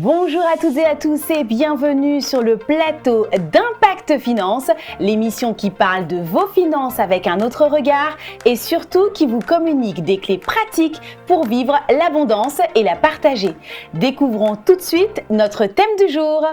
Bonjour à toutes et à tous et bienvenue sur le plateau d'Impact Finance, l'émission qui parle de vos finances avec un autre regard et surtout qui vous communique des clés pratiques pour vivre l'abondance et la partager. Découvrons tout de suite notre thème du jour.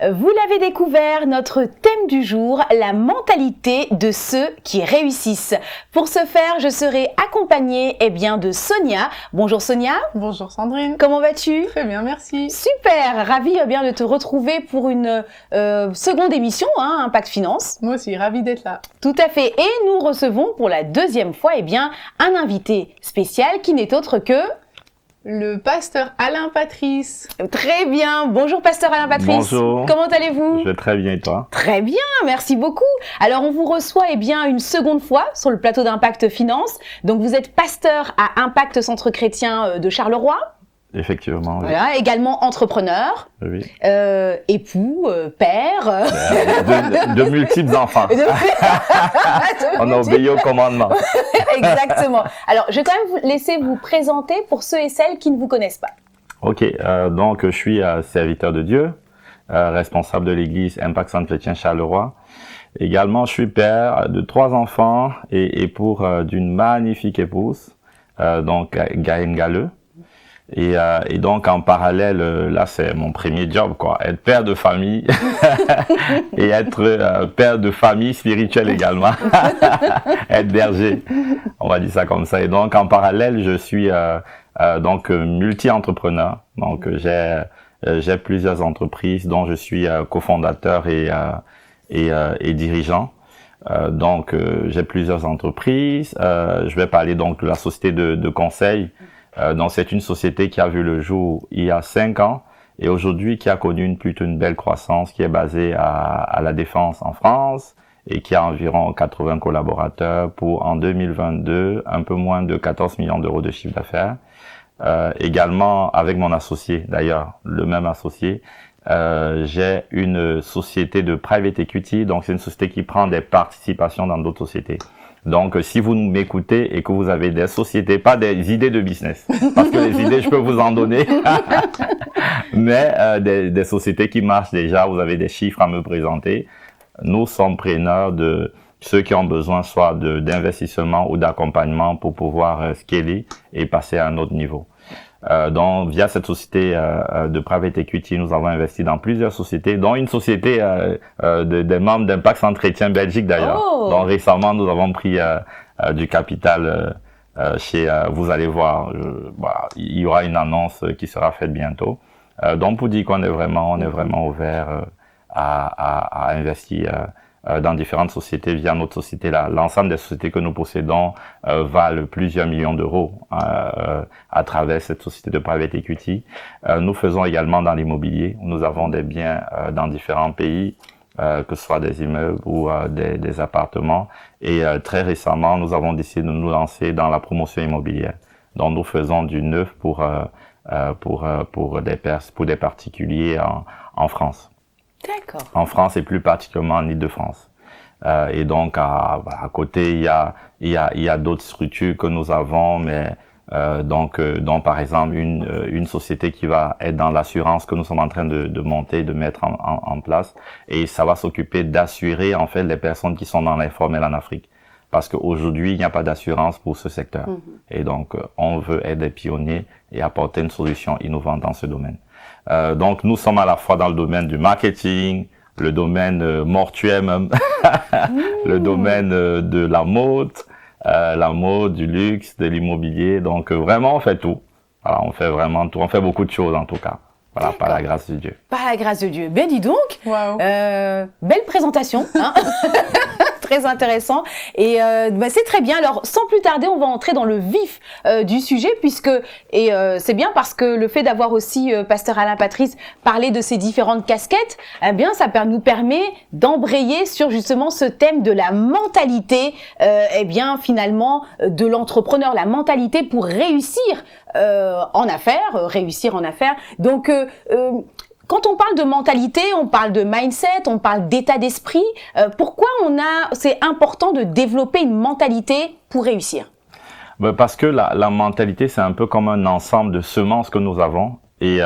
Vous l'avez découvert, notre thème du jour, la mentalité de ceux qui réussissent. Pour ce faire, je serai accompagnée de Sonia. Bonjour Sonia. Bonjour Sandrine. Comment vas-tu? Très bien, merci. Super, ravie de te retrouver pour une seconde émission, Impact Finance. Moi aussi, ravie d'être là. Tout à fait. Et nous recevons pour la deuxième fois un invité spécial qui n'est autre que... le pasteur Alain Patrice. Très bien. Bonjour pasteur Alain Patrice. Bonjour. Comment allez-vous? Je vais très bien et toi? Très bien, merci beaucoup. Alors on vous reçoit une seconde fois sur le plateau d'Impact Finance. Donc vous êtes pasteur à Impact Centre Chrétien de Charleroi. Effectivement, oui. Voilà, également entrepreneur, Oui. époux, père. De multiples enfants. On a obéi au commandement. Exactement. Alors, je vais quand même vous laisser vous présenter pour ceux et celles qui ne vous connaissent pas. Ok, donc je suis serviteur de Dieu, responsable de l'église Impact Centre Chrétien Charleroi. Également, je suis père de 3 enfants et époux d'une magnifique épouse, donc Gaëlle Galleux. Et donc en parallèle, là c'est mon premier job, être père de famille et être père de famille spirituelle également, être berger, on va dire ça comme ça. Et donc en parallèle, je suis donc multi-entrepreneur, donc j'ai plusieurs entreprises dont je suis cofondateur et dirigeant. Donc j'ai plusieurs entreprises. Je vais parler donc de la société de conseil. Donc c'est une société qui a vu le jour il y a 5 ans et aujourd'hui qui a connu plutôt une belle croissance, qui est basée à La Défense en France et qui a environ 80 collaborateurs pour en 2022 un peu moins de 14 millions d'euros de chiffre d'affaires. Également avec mon associé, d'ailleurs le même associé, j'ai une société de private equity, donc c'est une société qui prend des participations dans d'autres sociétés. Donc, si vous m'écoutez et que vous avez des sociétés, pas des idées de business, parce que les idées, je peux vous en donner, mais des sociétés qui marchent déjà, vous avez des chiffres à me présenter. Nous sommes preneurs de ceux qui ont besoin soit d'investissement ou d'accompagnement pour pouvoir scaler et passer à un autre niveau. Donc, via cette société de private equity, nous avons investi dans plusieurs sociétés, dont une société des membres d'Impact Centre Chrétien Belgique d'ailleurs. Oh. Donc, récemment, nous avons pris du capital chez... vous allez voir, il y aura une annonce qui sera faite bientôt. Donc, pour dire qu'on est vraiment ouvert à investir dans différentes sociétés via notre société. L'ensemble des sociétés que nous possédons valent plusieurs millions d'euros à travers cette société de private equity. Nous faisons également dans l'immobilier. Nous avons des biens dans différents pays, que ce soit des immeubles ou des appartements. Et très récemment, nous avons décidé de nous lancer dans la promotion immobilière. Donc nous faisons du neuf pour des particuliers en France. D'accord. En France et plus particulièrement en Île-de-France. Et donc à côté il y a d'autres structures que nous avons, mais donc par exemple une société qui va être dans l'assurance que nous sommes en train de monter, de mettre en place, et ça va s'occuper d'assurer en fait les personnes qui sont dans l'informel en Afrique, parce qu'aujourd'hui il n'y a pas d'assurance pour ce secteur. Et donc on veut être des pionniers et apporter une solution innovante dans ce domaine. Donc nous sommes à la fois dans le domaine du marketing, le domaine mortuaire même, le domaine de la mode, du luxe, de l'immobilier. Donc vraiment on fait tout. Voilà, on fait vraiment tout. On fait beaucoup de choses en tout cas. Voilà, par la grâce de Dieu. Par la grâce de Dieu. Ben dis donc, Wow. belle présentation. Très intéressant et c'est très bien. Alors sans plus tarder, on va entrer dans le vif du sujet c'est bien parce que le fait d'avoir aussi pasteur Alain Patrice parler de ses différentes casquettes, ça nous permet d'embrayer sur justement ce thème de la mentalité finalement de l'entrepreneur, la mentalité pour réussir en affaires. Donc quand on parle de mentalité, on parle de mindset, on parle d'état d'esprit. Pourquoi c'est important de développer une mentalité pour réussir? Ben, parce que la mentalité, c'est un peu comme un ensemble de semences que nous avons. Et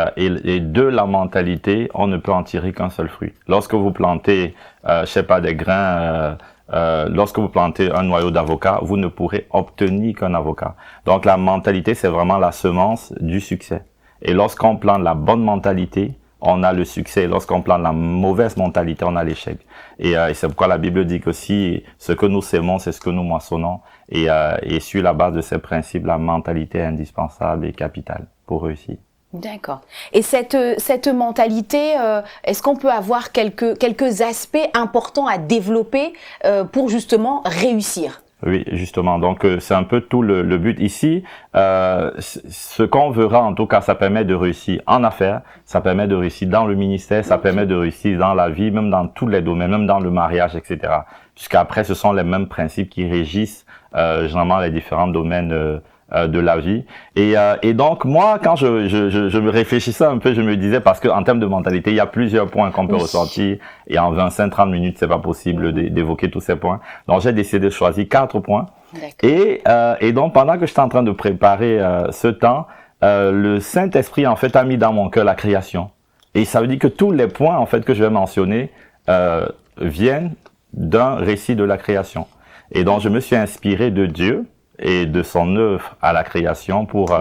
de la mentalité, on ne peut en tirer qu'un seul fruit. Lorsque vous plantez, je sais pas, des grains, lorsque vous plantez un noyau d'avocat, vous ne pourrez obtenir qu'un avocat. Donc la mentalité, c'est vraiment la semence du succès. Et lorsqu'on plante la bonne mentalité, on a le succès. Lorsqu'on plante la mauvaise mentalité, on a l'échec. Et c'est pourquoi la Bible dit que si ce que nous sémons, c'est ce que nous moissonnons. Et sur la base de ces principes, la mentalité est indispensable et capitale pour réussir. D'accord. Et cette mentalité, est-ce qu'on peut avoir quelques aspects importants à développer pour justement réussir? Oui, justement. Donc, c'est un peu tout le but ici. Ce qu'on verra, en tout cas, ça permet de réussir en affaires, ça permet de réussir dans le ministère, ça permet de réussir dans la vie, même dans tous les domaines, même dans le mariage, etc. Puisqu'après, ce sont les mêmes principes qui régissent généralement les différents domaines de la vie. Et donc, moi, quand je me réfléchissais un peu, je me disais, parce que en termes de mentalité, il y a plusieurs points qu'on peut ressortir, et en 25-30 minutes, c'est pas possible d'évoquer tous ces points. Donc, j'ai décidé de choisir 4 points. Et donc, pendant que j'étais en train de préparer ce temps, le Saint-Esprit, en fait, a mis dans mon cœur la création. Et ça veut dire que tous les points, en fait, que je vais mentionner, viennent d'un récit de la création. Et donc, je me suis inspiré de Dieu et de son œuvre à la création pour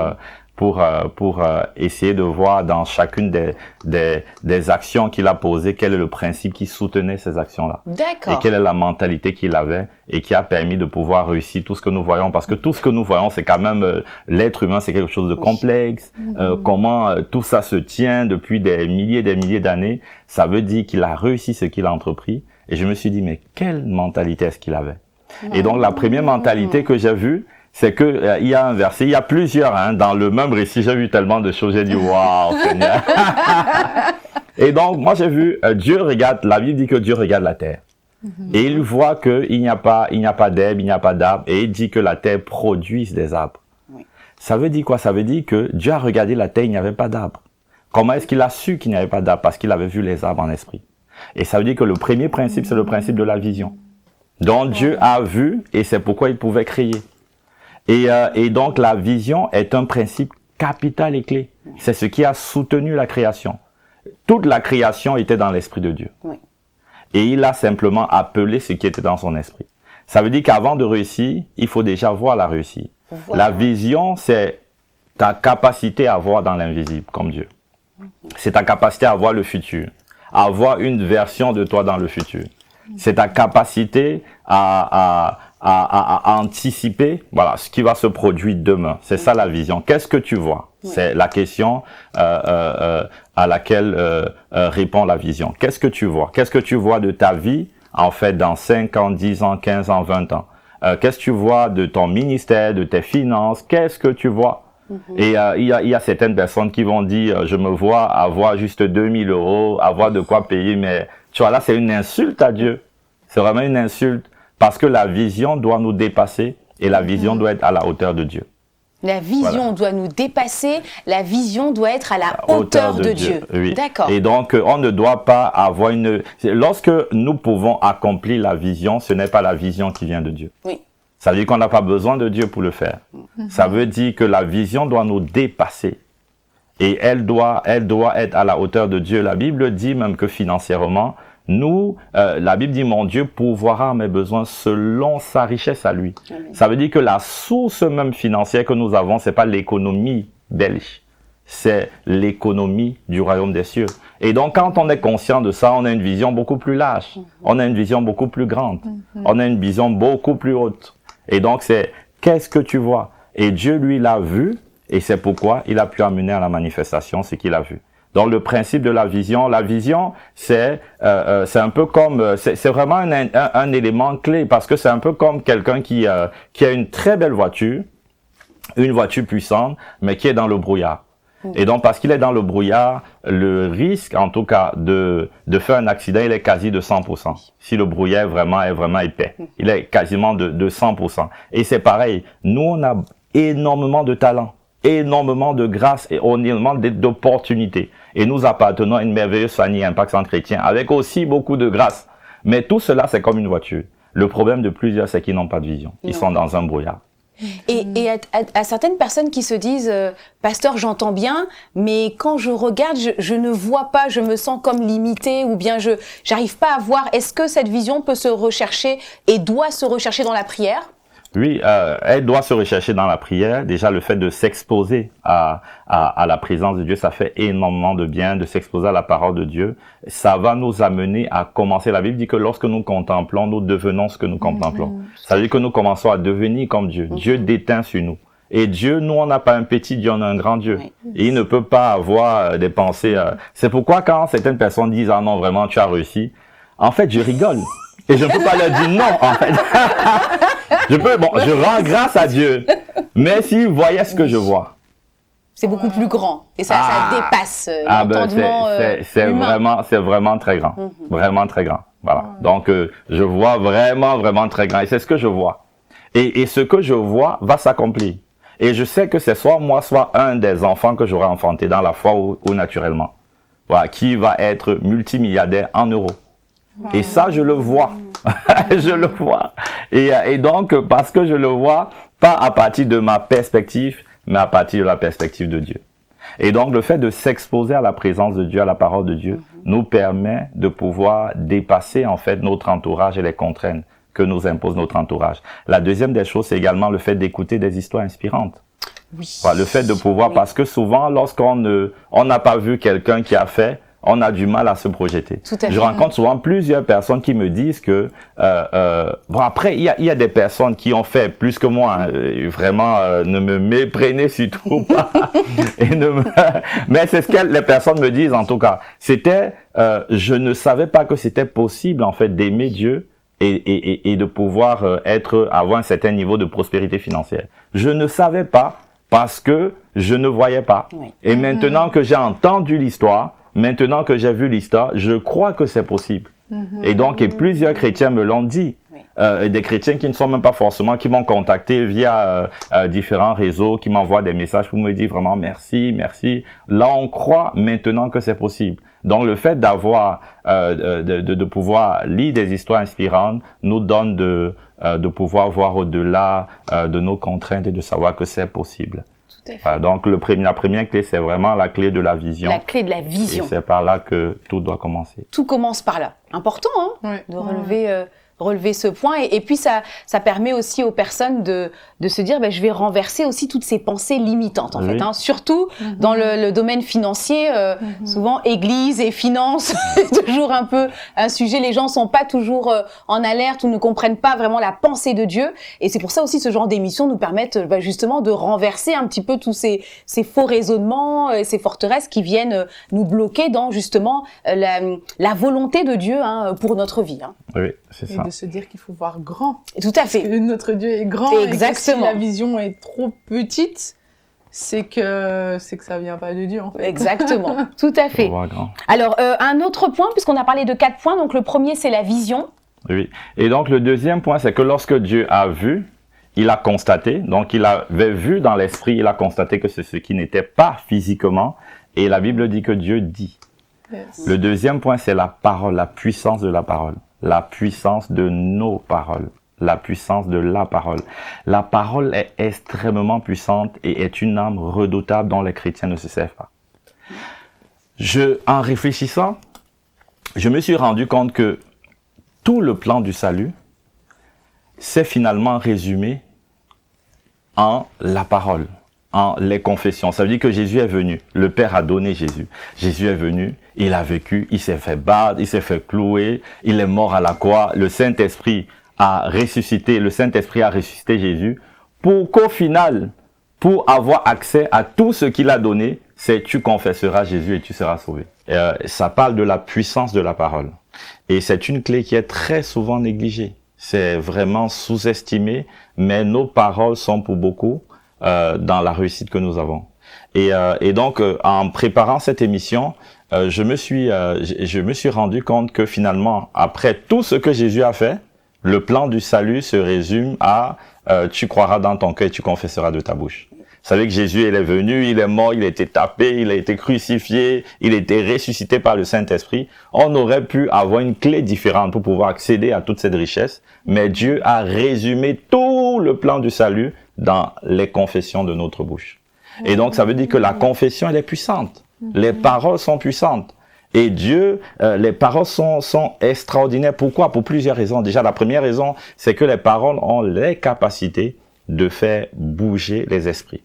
essayer de voir dans chacune des actions qu'il a posées quel est le principe qui soutenait ces actions-là. D'accord. Et quelle est la mentalité qu'il avait et qui a permis de pouvoir réussir tout ce que nous voyons. Parce que tout ce que nous voyons, c'est quand même l'être humain, c'est quelque chose de complexe. Comment tout ça se tient depuis des milliers d'années, ça veut dire qu'il a réussi ce qu'il a entrepris. Et je me suis dit, mais quelle mentalité est-ce qu'il avait? Et donc la première mentalité que j'ai vue, c'est que il y a un verset, il y a plusieurs dans le même récit. J'ai vu tellement de choses, j'ai dit waouh Seigneur. Et donc moi j'ai vu Dieu regarde, la Bible dit que Dieu regarde la terre et il voit que il n'y a pas d'herbe, il n'y a pas d'arbre, et il dit que la terre produise des arbres. Ça veut dire quoi? Ça veut dire que Dieu a regardé la terre, il n'y avait pas d'arbres. Comment est-ce qu'il a su qu'il n'y avait pas d'arbres? Parce qu'il avait vu les arbres en esprit. Et ça veut dire que le premier principe, c'est le principe de la vision. Donc Dieu a vu et c'est pourquoi il pouvait créer. Et donc la vision est un principe capital et clé. C'est ce qui a soutenu la création. Toute la création était dans l'esprit de Dieu. Oui. Et il a simplement appelé ce qui était dans son esprit. Ça veut dire qu'avant de réussir, il faut déjà voir la réussite. Voilà. La vision, c'est ta capacité à voir dans l'invisible comme Dieu. C'est ta capacité à voir le futur, à voir une version de toi dans le futur. C'est ta capacité à anticiper, voilà, ce qui va se produire demain. C'est ça la vision. Qu'est-ce que tu vois? C'est la question à laquelle répond la vision. Qu'est-ce que tu vois? Qu'est-ce que tu vois de ta vie, en fait, dans 5 ans, 10 ans, 15 ans, 20 ans? Qu'est-ce que tu vois de ton ministère, de tes finances? Qu'est-ce que tu vois? Et il y a certaines personnes qui vont dire, je me vois avoir juste 2000 €, avoir de quoi payer, mais tu vois, là, c'est une insulte à Dieu. C'est vraiment une insulte parce que la vision doit nous dépasser et la vision doit être à la hauteur de Dieu. La vision doit nous dépasser, la vision doit être à la hauteur de Dieu. Oui. D'accord. Et donc, on ne doit pas avoir une... Lorsque nous pouvons accomplir la vision, ce n'est pas la vision qui vient de Dieu. Oui. Ça veut dire qu'on n'a pas besoin de Dieu pour le faire. Ça veut dire que la vision doit nous dépasser. Et elle doit être à la hauteur de Dieu. La Bible dit même que financièrement, la Bible dit, mon Dieu pourvoira mes besoins selon sa richesse à lui. Amen. Ça veut dire que la source même financière que nous avons, c'est pas l'économie belge. C'est l'économie du royaume des cieux. Et donc, quand on est conscient de ça, on a une vision beaucoup plus large. On a une vision beaucoup plus grande. On a une vision beaucoup plus haute. Et donc, c'est qu'est-ce que tu vois? Et Dieu, lui, l'a vu. Et c'est pourquoi il a pu amener à la manifestation ce qu'il a vu. Donc le principe de la vision, c'est un peu comme, c'est vraiment un élément clé parce que c'est un peu comme quelqu'un qui a une très belle voiture, une voiture puissante, mais qui est dans le brouillard. Et donc parce qu'il est dans le brouillard, le risque en tout cas de faire un accident, il est quasi de 100%. Si le brouillard est vraiment épais, il est quasiment de 100%. Et c'est pareil, nous on a énormément de talent, énormément de grâce et énormément d'opportunités. Et nous appartenons à une merveilleuse famille Impact Centre Chrétien avec aussi beaucoup de grâce. Mais tout cela, c'est comme une voiture. Le problème de plusieurs, c'est qu'ils n'ont pas de vision. Ils sont dans un brouillard. Et à certaines personnes qui se disent pasteur, j'entends bien, mais quand je regarde, je ne vois pas, je me sens comme limité ou bien j'arrive pas à voir. Est-ce que cette vision peut se rechercher et doit se rechercher dans la prière? Oui, elle doit se rechercher dans la prière. Déjà, le fait de s'exposer à la présence de Dieu, ça fait énormément de bien, de s'exposer à la parole de Dieu. Ça va nous amener à commencer. La Bible dit que lorsque nous contemplons, nous devenons ce que nous contemplons. Ça veut dire que nous commençons à devenir comme Dieu. Dieu déteint sur nous. Et Dieu, nous, on n'a pas un petit Dieu, on a un grand Dieu. Oui. Et il ne peut pas avoir des pensées. C'est pourquoi quand certaines personnes disent « Ah non, vraiment, tu as réussi », en fait, je rigole. Et je ne peux pas leur dire non, en fait. Je rends grâce à Dieu. Mais s'ils voyaient ce que je vois. C'est beaucoup plus grand. Et ça dépasse l'entendement humain. C'est vraiment très grand. Vraiment très grand. Voilà. Donc, je vois vraiment très grand. Et c'est ce que je vois. Et ce que je vois va s'accomplir. Et je sais que c'est soit moi, soit un des enfants que j'aurai enfanté dans la foi ou naturellement. Voilà. Qui va être multimilliardaire en euros. Et ça, je le vois. Je le vois. Et donc, parce que je le vois, pas à partir de ma perspective, mais à partir de la perspective de Dieu. Et donc, le fait de s'exposer à la présence de Dieu, à la parole de Dieu, nous permet de pouvoir dépasser, en fait, notre entourage et les contraintes que nous impose notre entourage. La deuxième des choses, c'est également le fait d'écouter des histoires inspirantes. Oui. Voilà, le fait de pouvoir, parce que souvent, lorsqu'on n'a pas vu quelqu'un qui a fait, on a du mal à se projeter. Tout à fait. Je rencontre souvent plusieurs personnes qui me disent que bon, après il y a des personnes qui ont fait plus que moi, hein, vraiment ne me méprenez surtout pas. Mais c'est ce que les personnes me disent en tout cas. C'était je ne savais pas que c'était possible en fait d'aimer Dieu et de pouvoir avoir un certain niveau de prospérité financière. Je ne savais pas parce que je ne voyais pas. Oui. Et maintenant que j'ai entendu l'histoire, maintenant que j'ai vu l'histoire, je crois que c'est possible. Et donc, plusieurs chrétiens me l'ont dit. Oui. Des chrétiens qui ne sont même pas forcément, qui m'ont contacté via différents réseaux, qui m'envoient des messages pour me dire vraiment merci. Là, on croit maintenant que c'est possible. Donc, le fait d'avoir, de pouvoir lire des histoires inspirantes nous donne de pouvoir voir au-delà de nos contraintes et de savoir que c'est possible. Voilà, donc la première clé, c'est vraiment la clé de la vision. La clé de la vision. Et c'est par là que tout doit commencer. Tout commence par là. Important, hein, de relever ce point. Et puis, ça permet aussi aux personnes de se dire, je vais renverser aussi toutes ces pensées limitantes, en fait. Hein. Surtout dans le domaine financier, souvent église et finance, c'est toujours un peu un sujet. Les gens sont pas toujours en alerte ou ne comprennent pas vraiment la pensée de Dieu. Et c'est pour ça aussi ce genre d'émissions nous permettent justement de renverser un petit peu tous ces faux raisonnements, ces forteresses qui viennent nous bloquer dans justement la volonté de Dieu pour notre vie. Hein. Oui, c'est ça. Et de se dire qu'il faut voir grand. Tout à fait. Parce que notre Dieu est grand. Exactement. Et que si la vision est trop petite, c'est que ça vient pas de Dieu, en fait. Exactement. Tout à fait. Alors, un autre point, puisqu'on a parlé de 4 points. Donc, le premier, c'est la vision. Oui. Et donc, le deuxième point, c'est que lorsque Dieu a vu, il a constaté. Donc, il avait vu dans l'esprit, il a constaté que c'est ce qui n'était pas physiquement. Et la Bible dit que Dieu dit. Yes. Le deuxième point, c'est la parole, la puissance de la parole. La puissance de nos paroles. La puissance de la parole. La parole est extrêmement puissante et est une arme redoutable dont les chrétiens ne se servent pas. En réfléchissant, je me suis rendu compte que tout le plan du salut s'est finalement résumé en la parole, en les confessions. Ça veut dire que Jésus est venu. Le Père a donné Jésus. Jésus est venu, il a vécu, il s'est fait battre, il s'est fait clouer, il est mort à la croix. Le Saint-Esprit a ressuscité Jésus pour qu'au final, pour avoir accès à tout ce qu'il a donné, c'est tu confesseras Jésus et tu seras sauvé. Ça parle de la puissance de la parole. Et c'est une clé qui est très souvent négligée. C'est vraiment sous-estimé, mais nos paroles sont pour beaucoup dans la réussite que nous avons. Et donc, en préparant cette émission, je me suis rendu compte que finalement, après tout ce que Jésus a fait, le plan du salut se résume à tu croiras dans ton cœur et tu confesseras de ta bouche. Vous savez que Jésus, il est venu, il est mort, il a été tapé, il a été crucifié, il a été ressuscité par le Saint-Esprit. On aurait pu avoir une clé différente pour pouvoir accéder à toute cette richesse, mais Dieu a résumé tout le plan du salut dans les confessions de notre bouche. Et donc, ça veut dire que la confession, elle est puissante. Les paroles sont puissantes. Et Dieu, les paroles sont extraordinaires. Pourquoi? Pour plusieurs raisons. Déjà, la première raison, c'est que les paroles ont les capacités de faire bouger les esprits.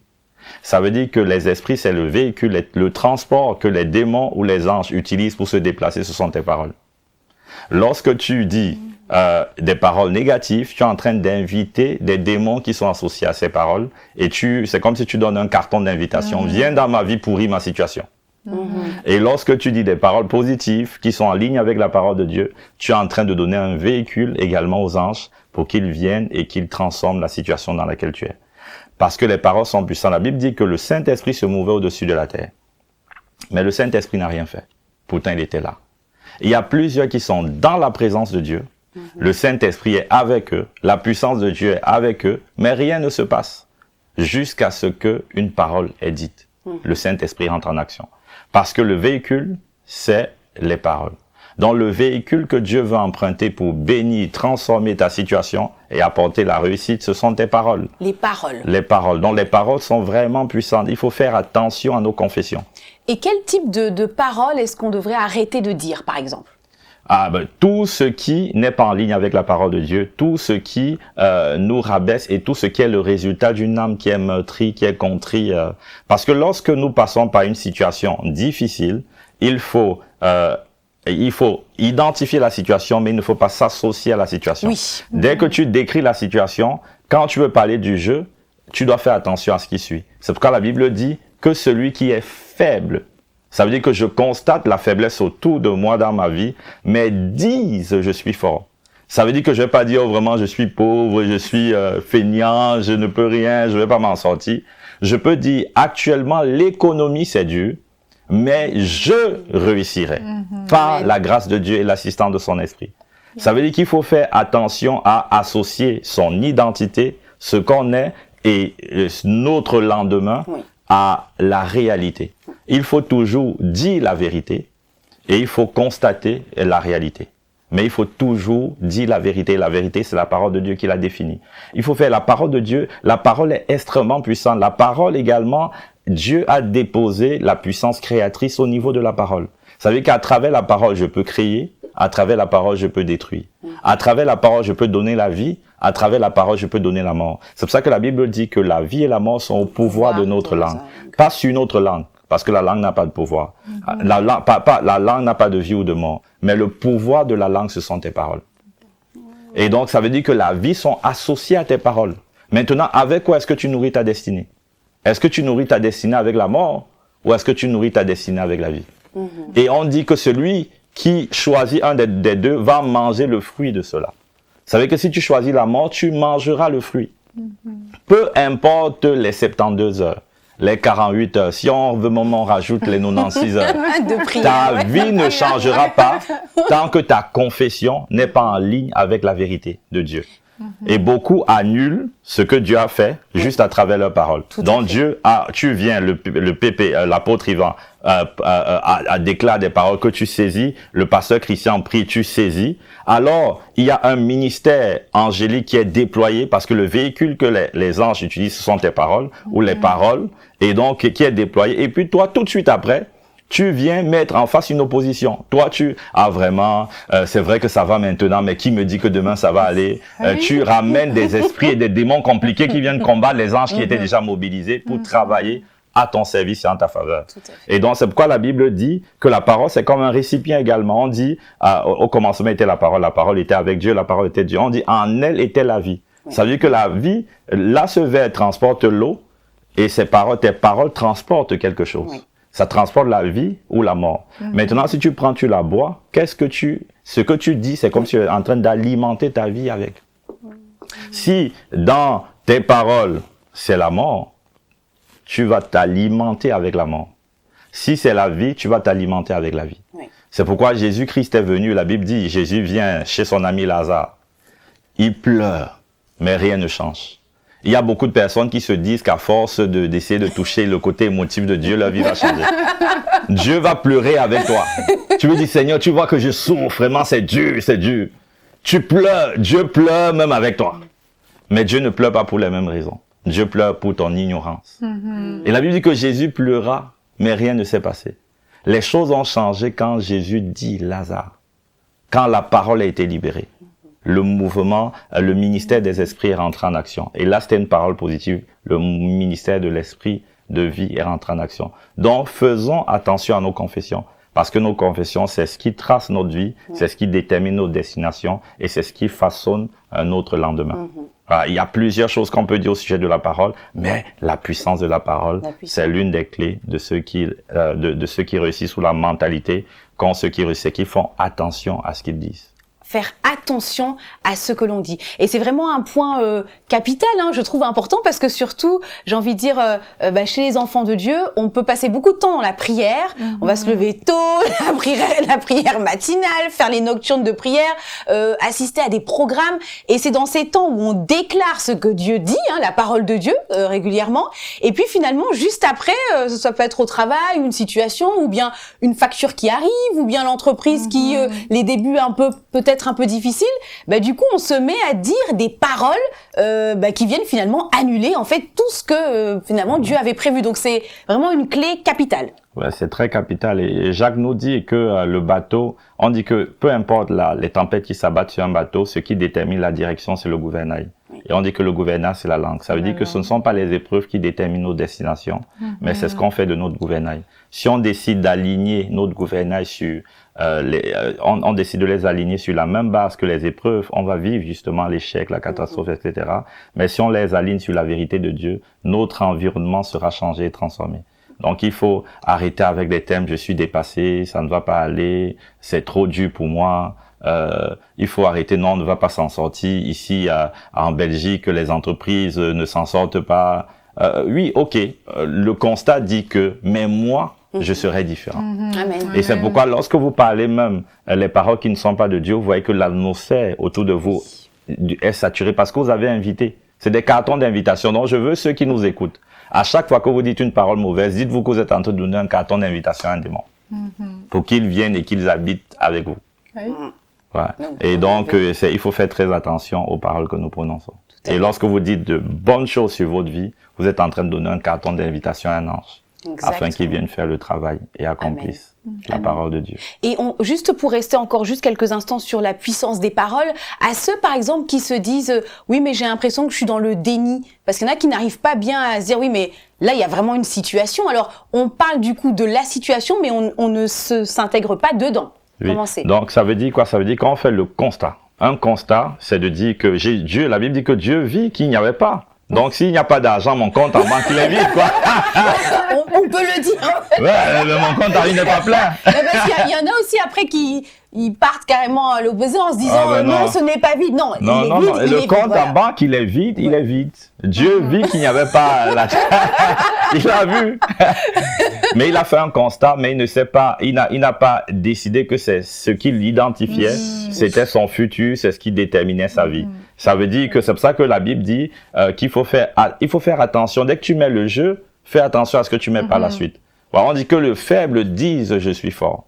Ça veut dire que les esprits, c'est le véhicule, le transport que les démons ou les anges utilisent pour se déplacer, ce sont tes paroles. Lorsque tu dis des paroles négatives, tu es en train d'inviter des démons qui sont associés à ces paroles. Et c'est comme si tu donnes un carton d'invitation. Viens dans ma vie pourrir ma situation. Et lorsque tu dis des paroles positives qui sont en ligne avec la parole de Dieu, tu es en train de donner un véhicule également aux anges pour qu'ils viennent et qu'ils transforment la situation dans laquelle tu es. Parce que les paroles sont puissantes. La Bible dit que le Saint-Esprit se mouvait au-dessus de la terre. Mais le Saint-Esprit n'a rien fait. Pourtant, il était là. Il y a plusieurs qui sont dans la présence de Dieu. Le Saint-Esprit est avec eux. La puissance de Dieu est avec eux. Mais rien ne se passe jusqu'à ce qu'une parole est dite. Le Saint-Esprit rentre en action. Parce que le véhicule, c'est les paroles. Donc le véhicule que Dieu veut emprunter pour bénir, transformer ta situation et apporter la réussite, ce sont tes paroles. Les paroles. Les paroles. Donc les paroles sont vraiment puissantes. Il faut faire attention à nos confessions. Et quel type de paroles est-ce qu'on devrait arrêter de dire, par exemple? Tout ce qui n'est pas en ligne avec la parole de Dieu, tout ce qui nous rabaisse et tout ce qui est le résultat d'une âme qui est meurtrie, qui est contrie. Parce que lorsque nous passons par une situation difficile, il faut identifier la situation, mais il ne faut pas s'associer à la situation. Oui. Dès que tu décris la situation, quand tu veux parler du jeu, tu dois faire attention à ce qui suit. C'est pourquoi la Bible dit que celui qui est faible, ça veut dire que je constate la faiblesse autour de moi dans ma vie, mais disent je suis fort. Ça veut dire que je vais pas dire vraiment je suis pauvre, je suis feignant, je ne peux rien, je vais pas m'en sortir. Je peux dire actuellement l'économie c'est dur, mais je réussirai par la grâce de Dieu et l'assistance de son esprit. Ça veut dire qu'il faut faire attention à associer son identité, ce qu'on est et notre lendemain à la réalité. Il faut toujours dire la vérité et il faut constater la réalité. Mais il faut toujours dire la vérité. La vérité, c'est la parole de Dieu qui l'a définie. Il faut faire la parole de Dieu. La parole est extrêmement puissante. La parole également, Dieu a déposé la puissance créatrice au niveau de la parole. Ça veut dire qu'à travers la parole, je peux créer. À travers la parole, je peux détruire. À travers la parole, je peux donner la vie. À travers la parole, je peux donner la mort. C'est pour ça que la Bible dit que la vie et la mort sont au pouvoir de notre langue. Pas sur une autre langue. Parce que la langue n'a pas de pouvoir. La langue n'a pas de vie ou de mort. Mais le pouvoir de la langue, ce sont tes paroles. Et donc, ça veut dire que la vie sont associées à tes paroles. Maintenant, avec quoi est-ce que tu nourris ta destinée? Est-ce que tu nourris ta destinée avec la mort? Ou est-ce que tu nourris ta destinée avec la vie? Et on dit que celui qui choisit un des deux va manger le fruit de cela. Ça veut dire que si tu choisis la mort, tu mangeras le fruit. Peu importe les 72 heures. Les 48 heures, si on veut, on rajoute les 96 heures. Ta vie ne changera pas tant que ta confession n'est pas en ligne avec la vérité de Dieu. Et beaucoup annulent ce que Dieu a fait juste à travers leurs paroles. Donc Dieu tu viens, l'apôtre Ivan déclare des paroles que tu saisis, le pasteur Christian prie, tu saisis. Alors, il y a un ministère angélique qui est déployé parce que le véhicule que les anges utilisent, ce sont tes paroles ou les paroles, et donc qui est déployé. Et puis toi, tout de suite après, tu viens mettre en face une opposition. Toi, vraiment, c'est vrai que ça va maintenant, mais qui me dit que demain ça va aller? Tu ramènes des esprits et des démons compliqués qui viennent combattre les anges qui étaient déjà mobilisés pour travailler à ton service et en ta faveur. Et donc, c'est pourquoi la Bible dit que la parole, c'est comme un récipient également. On dit, au commencement était la parole était avec Dieu, la parole était Dieu. On dit, en elle était la vie. Ça veut dire que la vie, là, ce verre transporte l'eau et tes paroles transportent quelque chose. Ça transporte la vie ou la mort. Maintenant, si tu prends, tu la bois, ce que tu dis, c'est comme si tu es en train d'alimenter ta vie avec. Si dans tes paroles, c'est la mort, tu vas t'alimenter avec la mort. Si c'est la vie, tu vas t'alimenter avec la vie. C'est pourquoi Jésus-Christ est venu, la Bible dit, Jésus vient chez son ami Lazare. Il pleure, mais rien ne change. Il y a beaucoup de personnes qui se disent qu'à force d'essayer de toucher le côté émotif de Dieu, leur vie va changer. Dieu va pleurer avec toi. Tu me dis, Seigneur, tu vois que je souffre, vraiment, c'est dur, c'est dur. Tu pleures, Dieu pleure même avec toi. Mais Dieu ne pleure pas pour les mêmes raisons. Dieu pleure pour ton ignorance. Et la Bible dit que Jésus pleura, mais rien ne s'est passé. Les choses ont changé quand Jésus dit Lazare, quand la parole a été libérée. Le mouvement, le ministère des esprits est rentré en action. Et là, c'était une parole positive. Le ministère de l'esprit de vie est rentré en action. Donc, faisons attention à nos confessions. Parce que nos confessions, c'est ce qui trace notre vie, c'est ce qui détermine nos destinations et c'est ce qui façonne notre lendemain. Voilà, il y a plusieurs choses qu'on peut dire au sujet de la parole, mais la puissance de la parole, c'est l'une des clés de ceux qui réussissent sous la mentalité qu'ont ceux qui réussissent, qui font attention à ce qu'ils disent. Faire attention à ce que l'on dit. Et c'est vraiment un point capital, hein, je trouve important, parce que surtout, j'ai envie de dire, chez les enfants de Dieu, on peut passer beaucoup de temps dans la prière, on va se lever tôt, la prière matinale, faire les nocturnes de prière, assister à des programmes, et c'est dans ces temps où on déclare ce que Dieu dit, hein, la parole de Dieu, régulièrement, et puis finalement, juste après, ça peut être au travail, une situation, ou bien une facture qui arrive, ou bien l'entreprise qui, les débuts peut-être un peu difficile, du coup on se met à dire des paroles qui viennent finalement annuler en fait tout ce que finalement Dieu avait prévu. Donc c'est vraiment une clé capitale. Ouais, c'est très capital. Et Jacques nous dit que le bateau, on dit que peu importe les tempêtes qui s'abattent sur un bateau, ce qui détermine la direction, c'est le gouvernail. Et on dit que le gouvernail, c'est la langue. Ça veut dire que ce ne sont pas les épreuves qui déterminent nos destinations, mais c'est ce qu'on fait de notre gouvernail. Si on décide d'aligner notre gouvernail sur on décide de les aligner sur la même base que les épreuves, on va vivre justement l'échec, la catastrophe, etc. Mais si on les aligne sur la vérité de Dieu, notre environnement sera changé et transformé. Donc il faut arrêter avec des thèmes, je suis dépassé, ça ne va pas aller, c'est trop dur pour moi. Il faut arrêter, non, on ne va pas s'en sortir. Ici, en Belgique, les entreprises ne s'en sortent pas. Oui, ok, le constat dit que, mais moi, je serai différent. Amen. Et c'est pourquoi lorsque vous parlez même les paroles qui ne sont pas de Dieu, vous voyez que l'atmosphère autour de vous est saturée parce que vous avez invité. C'est des cartons d'invitation. Donc je veux ceux qui nous écoutent. À chaque fois que vous dites une parole mauvaise, dites-vous que vous êtes en train de donner un carton d'invitation à un démon. Pour qu'ils viennent et qu'ils habitent avec vous. Voilà. Et donc, il faut faire très attention aux paroles que nous prononçons. Et lorsque vous dites de bonnes choses sur votre vie, vous êtes en train de donner un carton d'invitation à un ange. Afin qu'ils viennent faire le travail et accomplissent la parole de Dieu. Et juste pour rester encore juste quelques instants sur la puissance des paroles, à ceux par exemple qui se disent oui mais j'ai l'impression que je suis dans le déni, parce qu'il y en a qui n'arrivent pas bien à se dire oui mais là il y a vraiment une situation, alors on parle du coup de la situation mais on ne s'intègre pas dedans. Oui. Comment c'est ? Donc ça veut dire quoi ? Ça veut dire qu'on fait le constat. Un constat, c'est de dire que Dieu, la Bible dit que Dieu vit qu'il n'y avait pas. Donc, s'il n'y a pas d'argent, mon compte en banque, il est vide, quoi. on peut le dire. Ouais, mais mon compte, il n'est pas plein. Parce qu'il y en a aussi après qui partent carrément à l'opposé en se disant non, ce n'est pas vide. Non, non, il est vide. Non. Le compte en banque, il est vide, il est vide. Dieu vit qu'il n'y avait pas l'argent. Il l'a vu. Mais il a fait un constat, mais il ne sait pas, il n'a pas décidé que c'est ce qu'il identifiait, c'était son futur, c'est ce qui déterminait sa vie. Ça veut dire que c'est pour ça que la Bible dit qu'il faut faire attention. Dès que tu mets le jeu, fais attention à ce que tu mets par la suite. Alors, on dit que le faible dise je suis fort.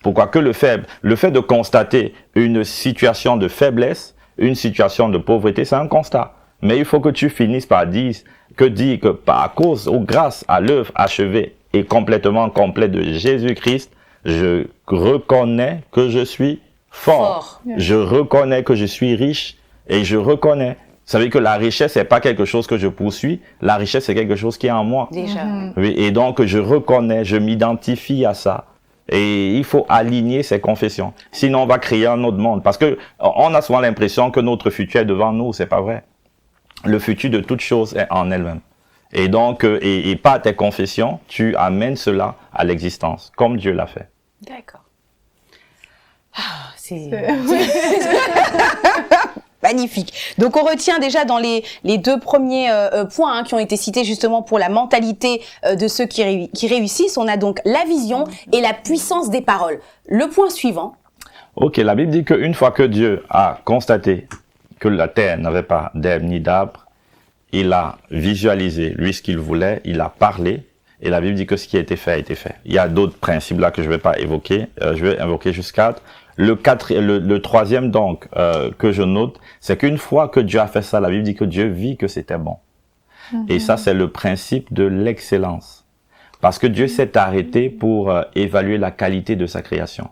Pourquoi que le faible? Le fait de constater une situation de faiblesse, une situation de pauvreté, c'est un constat. Mais il faut que tu finisses par dire que par cause ou grâce à l'œuvre achevée et complètement complète de Jésus-Christ, je reconnais que je suis fort. Je reconnais que je suis riche et je reconnais. Ça veut dire que la richesse, c'est pas quelque chose que je poursuis. La richesse, c'est quelque chose qui est en moi. Déjà. Oui, et donc, je reconnais, je m'identifie à ça. Et il faut aligner ces confessions. Sinon, on va créer un autre monde. Parce que on a souvent l'impression que notre futur est devant nous. C'est pas vrai. Le futur de toute chose est en elle-même. Et donc, et par tes confessions, tu amènes cela à l'existence, comme Dieu l'a fait. D'accord. Ah, c'est... Magnifique. Donc on retient déjà dans les deux premiers points qui ont été cités justement pour la mentalité de ceux qui réussissent. On a donc la vision et la puissance des paroles. Le point suivant. Ok, la Bible dit qu'une fois que Dieu a constaté que la terre n'avait pas d'herbe ni d'arbre, il a visualisé lui ce qu'il voulait, il a parlé, et la Bible dit que ce qui a été fait a été fait. Il y a d'autres principes là que je vais pas évoquer, je vais invoquer juste 4. Le troisième donc que je note, c'est qu'une fois que Dieu a fait ça, la Bible dit que Dieu vit que c'était bon. Et ça, c'est le principe de l'excellence. Parce que Dieu s'est arrêté pour évaluer la qualité de sa création.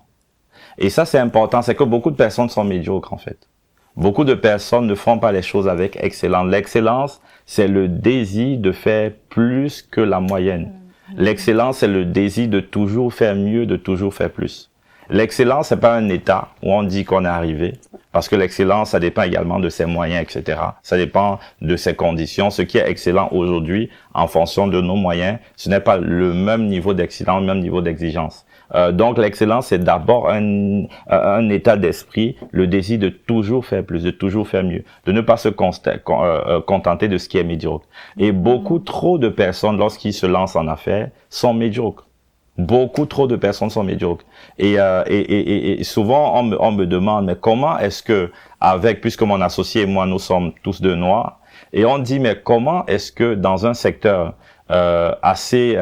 Et ça, c'est important, c'est que beaucoup de personnes sont médiocres, en fait. Beaucoup de personnes ne font pas les choses avec excellence. L'excellence, c'est le désir de faire plus que la moyenne. L'excellence, c'est le désir de toujours faire mieux, de toujours faire plus. L'excellence, c'est pas un état où on dit qu'on est arrivé, parce que l'excellence, ça dépend également de ses moyens, etc. Ça dépend de ses conditions. Ce qui est excellent aujourd'hui, en fonction de nos moyens, ce n'est pas le même niveau d'excellence, le même niveau d'exigence. Donc l'excellence, c'est d'abord un état d'esprit, le désir de toujours faire plus, de toujours faire mieux, de ne pas se contenter de ce qui est médiocre. Et beaucoup trop de personnes, lorsqu'ils se lancent en affaires, sont médiocres. Beaucoup trop de personnes sont médiocres. Et souvent, on me demande, mais comment est-ce que, puisque mon associé et moi, nous sommes tous deux noirs, et on dit, mais comment est-ce que dans un secteur assez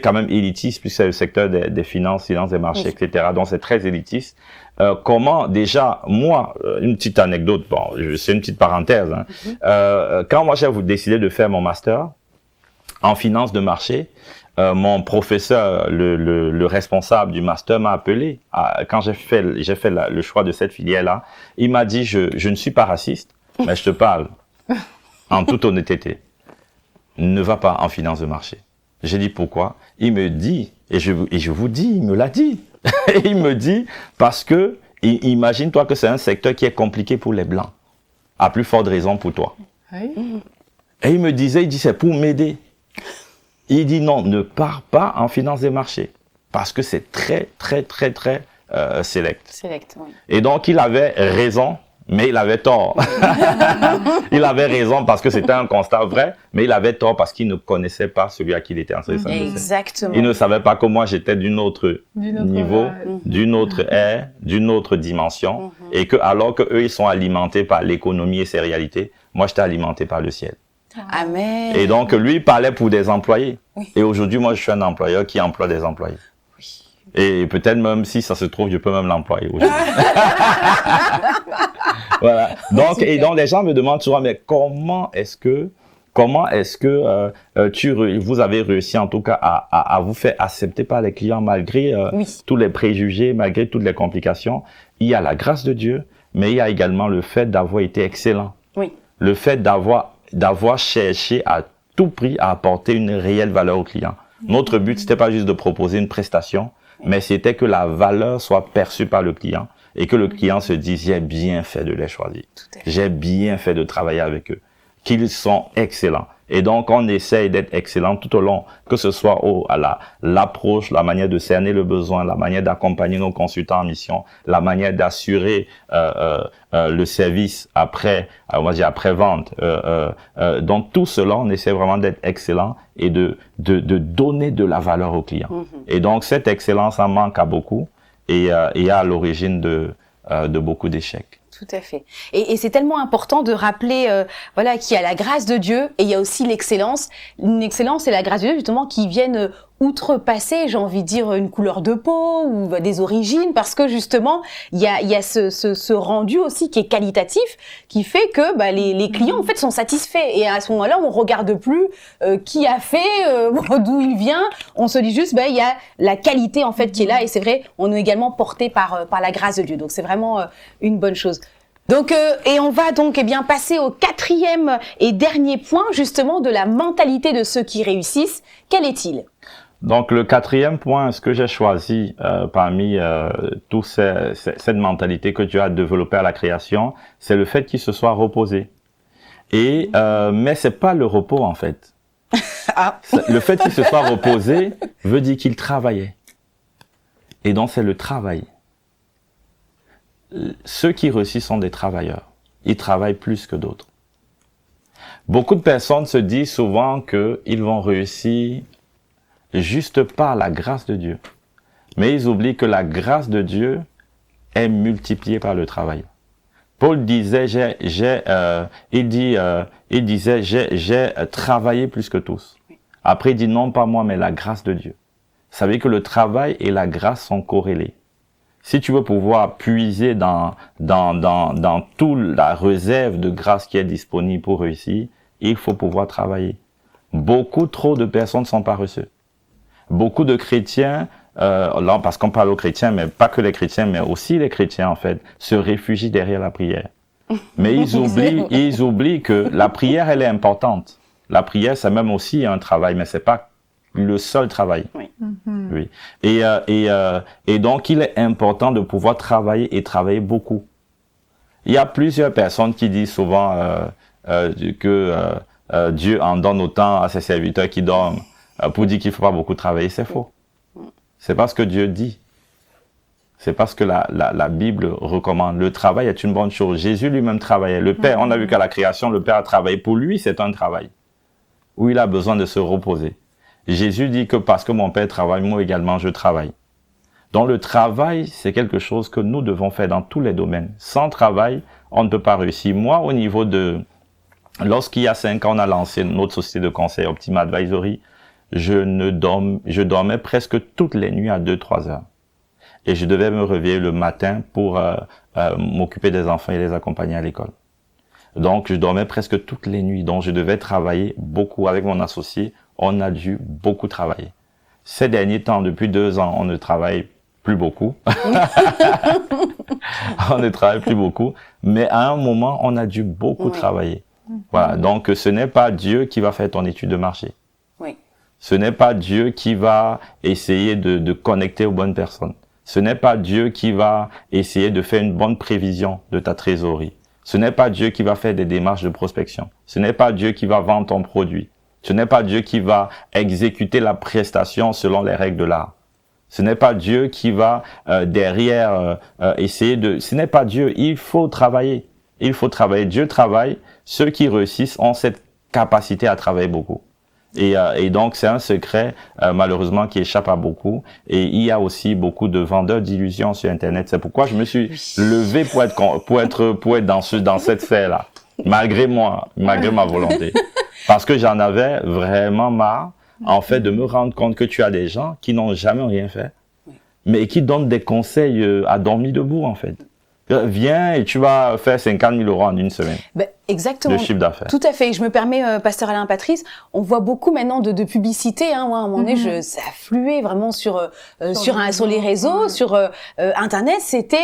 quand même élitiste, puisque c'est le secteur des finances des marchés, etc., donc c'est très élitiste, comment déjà, moi, une petite anecdote, bon, c'est une petite parenthèse, hein, quand moi j'ai décidé de faire mon master en finance de marché, mon professeur, le responsable du master m'a appelé quand j'ai fait le choix de cette filière-là. Il m'a dit, je ne suis pas raciste, mais je te parle en toute honnêteté. Ne va pas en finance de marché. J'ai dit pourquoi? Il me dit, et je vous dis, il me l'a dit. Il me dit, parce que, imagine-toi que c'est un secteur qui est compliqué pour les Blancs. À plus forte raison pour toi. Oui. Et il dit, c'est pour m'aider. Il dit non, ne pars pas en finance des marchés. Parce que c'est très select. Select, oui. Et donc, il avait raison, mais il avait tort. Il avait raison parce que c'était un constat vrai, mais il avait tort parce qu'il ne connaissait pas celui à qui il était en train de s'adresser. Exactement. Il ne savait pas que moi, j'étais d'un autre niveau, d'une autre ère, d'une autre dimension, et que alors que eux, ils sont alimentés par l'économie et ses réalités, moi, j'étais alimenté par le ciel. Amen. Et donc, lui, il parlait pour des employés. Oui. Et aujourd'hui, moi, je suis un employeur qui emploie des employés. Oui. Et peut-être même, si ça se trouve, je peux même l'employer aujourd'hui. Voilà. Donc, et donc, les gens me demandent souvent, mais comment est-ce que vous avez réussi, en tout cas, à vous faire accepter par les clients malgré tous les préjugés, malgré toutes les complications? Il y a la grâce de Dieu, mais il y a également le fait d'avoir été excellent. Oui. Le fait d'avoir cherché à tout prix à apporter une réelle valeur au client. Notre but, c'était pas juste de proposer une prestation, mais c'était que la valeur soit perçue par le client et que le client se dise, j'ai bien fait de les choisir. J'ai bien fait de travailler avec eux. Qu'ils sont excellents. Et donc, on essaye d'être excellent tout au long, que ce soit à l'approche, la manière de cerner le besoin, la manière d'accompagner nos consultants en mission, la manière d'assurer le service après vente. Donc, tout cela, on essaie vraiment d'être excellent et de donner de la valeur aux clients. Et donc, cette excellence en manque à beaucoup et est à l'origine de beaucoup d'échecs. Tout à fait. Et c'est tellement important de rappeler voilà, qu'il y a la grâce de Dieu et il y a aussi l'excellence. Une excellence et la grâce de Dieu, justement, qui viennent outrepasser, j'ai envie de dire, une couleur de peau ou des origines, parce que justement, il y a ce rendu aussi qui est qualitatif, qui fait que les clients, en fait, sont satisfaits. Et à ce moment-là, on regarde plus qui a fait, d'où il vient. On se dit juste, il y a la qualité, en fait, qui est là. Et c'est vrai, on est également porté par la grâce de Dieu. Donc, c'est vraiment une bonne chose. Donc, et on va donc passer au 4e et dernier point, justement, de la mentalité de ceux qui réussissent. Quel est-il? Donc, le 4e point, ce que j'ai choisi parmi toute cette mentalité que Dieu a développée à la création, c'est le fait qu'il se soit reposé. Et mais c'est pas le repos en fait. Le fait qu'il se soit reposé veut dire qu'il travaillait. Et donc, c'est le travail. Ceux qui réussissent sont des travailleurs. Ils travaillent plus que d'autres. Beaucoup de personnes se disent souvent qu'ils vont réussir juste par la grâce de Dieu. Mais ils oublient que la grâce de Dieu est multipliée par le travail. Paul disait, j'ai travaillé plus que tous. Après, il dit non pas moi, mais la grâce de Dieu. Vous savez que le travail et la grâce sont corrélés. Si tu veux pouvoir puiser dans toute la réserve de grâce qui est disponible pour réussir, il faut pouvoir travailler. Beaucoup trop de personnes sont paresseux. Beaucoup de chrétiens, là, parce qu'on parle aux chrétiens, mais pas que les chrétiens, mais aussi les chrétiens, en fait, se réfugient derrière la prière. Mais ils oublient que la prière, elle est importante. La prière, c'est même aussi un travail, mais c'est pas le seul travail. Oui. Oui. Et donc, il est important de pouvoir travailler et travailler beaucoup. Il y a plusieurs personnes qui disent souvent que Dieu en donne autant à ses serviteurs qui dorment pour dire qu'il ne faut pas beaucoup travailler. C'est faux. C'est pas ce que Dieu dit. C'est parce que la Bible recommande. Le travail est une bonne chose. Jésus lui-même travaillait. Le Père, on a vu qu'à la création, le Père a travaillé. Pour lui, c'est un travail où il a besoin de se reposer. Jésus dit que parce que mon Père travaille, moi également, je travaille. Donc le travail, c'est quelque chose que nous devons faire dans tous les domaines. Sans travail, on ne peut pas réussir. Moi, au niveau de... Lorsqu'il y a 5 ans, on a lancé notre société de conseil Optima Advisory, je dormais presque toutes les nuits à 2-3 heures. Et je devais me réveiller le matin pour m'occuper des enfants et les accompagner à l'école. Donc, je dormais presque toutes les nuits. Donc, je devais travailler beaucoup avec mon associé. On a dû beaucoup travailler. Ces derniers temps, depuis 2 ans, on ne travaille plus beaucoup. On ne travaille plus beaucoup. Mais à un moment, on a dû beaucoup travailler. Voilà. Donc, ce n'est pas Dieu qui va faire ton étude de marché. Oui. Ce n'est pas Dieu qui va essayer de connecter aux bonnes personnes. Ce n'est pas Dieu qui va essayer de faire une bonne prévision de ta trésorerie. Ce n'est pas Dieu qui va faire des démarches de prospection. Ce n'est pas Dieu qui va vendre ton produit. Ce n'est pas Dieu qui va exécuter la prestation selon les règles de l'art. Ce n'est pas Dieu qui va derrière essayer de... Ce n'est pas Dieu, il faut travailler. Il faut travailler. Dieu travaille. Ceux qui réussissent ont cette capacité à travailler beaucoup. Et donc, c'est un secret, malheureusement, qui échappe à beaucoup. Et il y a aussi beaucoup de vendeurs d'illusions sur Internet. C'est pourquoi je me suis levé pour être dans cette sphère-là. Malgré moi, malgré ma volonté. Parce que j'en avais vraiment marre, en fait, de me rendre compte que tu as des gens qui n'ont jamais rien fait, mais qui donnent des conseils à dormir debout, en fait. Viens et tu vas faire 50 000 € en une semaine. Ben, exactement. De chiffre d'affaires. Tout à fait. Je me permets, Pasteur Alain Patrice, on voit beaucoup maintenant de publicités. Hein. Moi, à un moment donné, ça affluait vraiment sur les réseaux, sur Internet. C'était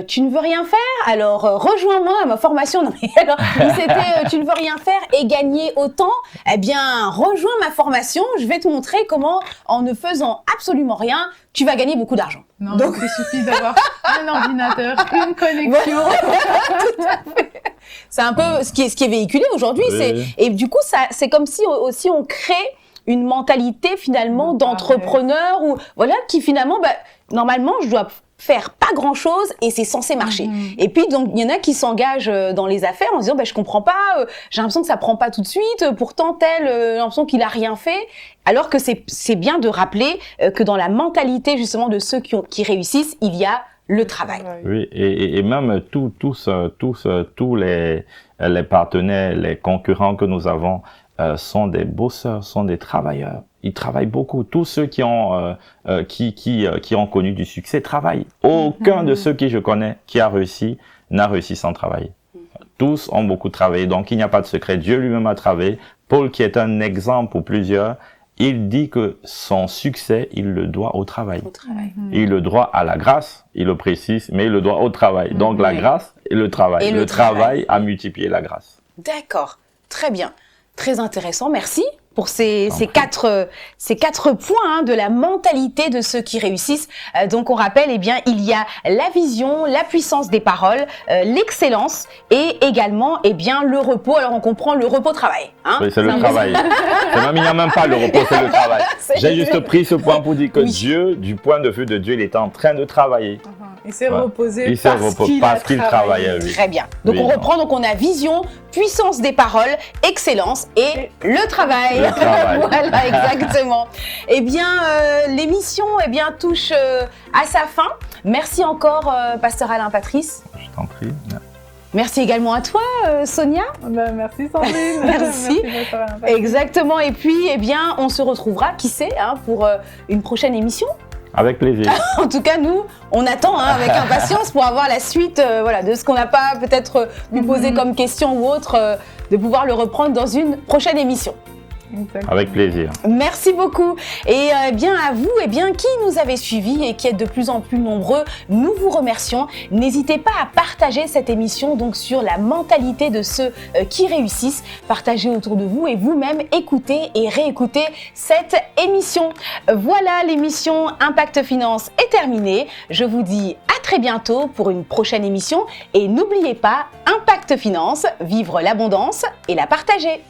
tu ne veux rien faire, alors rejoins-moi à ma formation. Non mais alors, c'était tu ne veux rien faire et gagner autant. Eh bien, rejoins ma formation. Je vais te montrer comment, en ne faisant absolument rien, tu vas gagner beaucoup d'argent. Non, donc il suffit d'avoir un ordinateur, une connexion. Tout à fait. C'est un peu ce qui est véhiculé aujourd'hui. Oui. Et du coup, c'est comme si aussi on crée une mentalité finalement d'entrepreneur ou voilà qui finalement, normalement, je dois faire pas grand chose et c'est censé marcher. Et puis donc il y en a qui s'engagent dans les affaires en se disant je comprends pas, j'ai l'impression que ça prend pas tout de suite, pourtant tel j'ai l'impression qu'il a rien fait, alors que c'est bien de rappeler que dans la mentalité justement de ceux qui réussissent, il y a le travail. Oui, et même tous les partenaires, les concurrents que nous avons sont des bosseurs, sont des travailleurs. Ils travaillent beaucoup. Tous ceux qui ont connu du succès travaillent. Aucun de ceux que je connais qui a réussi n'a réussi sans travailler. Tous ont beaucoup travaillé. Donc, il n'y a pas de secret. Dieu lui-même a travaillé. Paul, qui est un exemple pour plusieurs, il dit que son succès, il le doit au travail. Il le doit à la grâce, il le précise, mais il le doit au travail. Donc, la grâce et le travail. Et le travail a multiplié la grâce. D'accord. Très bien. Très intéressant. Merci pour ces 4 points de la mentalité de ceux qui réussissent. Donc on rappelle, il y a la vision, la puissance des paroles, l'excellence et également le repos. Alors on comprend le repos-travail. Hein, oui, c'est le travail. Il n'y a même pas le repos, c'est le travail. J'ai juste pris ce point pour dire que Dieu, du point de vue de Dieu, il est en train de travailler. Il s'est reposé parce qu'il travaillait. Oui. Très bien. Donc on reprend, donc on a vision, puissance des paroles, excellence et le travail. Le travail. Voilà, exactement. L'émission touche à sa fin. Merci encore, Pasteur Alain Patrice. Je t'en prie. Merci également à toi, Sonia. Merci Sandrine. Merci. Exactement. Et puis, on se retrouvera, qui sait, pour une prochaine émission. Avec plaisir. En tout cas, nous, on attend avec impatience pour avoir la suite voilà, de ce qu'on n'a pas peut-être pu poser comme question ou autre, de pouvoir le reprendre dans une prochaine émission. Exactement. Avec plaisir. Merci beaucoup. Et bien à vous, qui nous avez suivis et qui êtes de plus en plus nombreux, nous vous remercions. N'hésitez pas à partager cette émission donc sur la mentalité de ceux qui réussissent. Partagez autour de vous et vous-même écoutez et réécoutez cette émission. Voilà, l'émission Impact Finance est terminée. Je vous dis à très bientôt pour une prochaine émission et n'oubliez pas, Impact Finance, vivre l'abondance et la partager.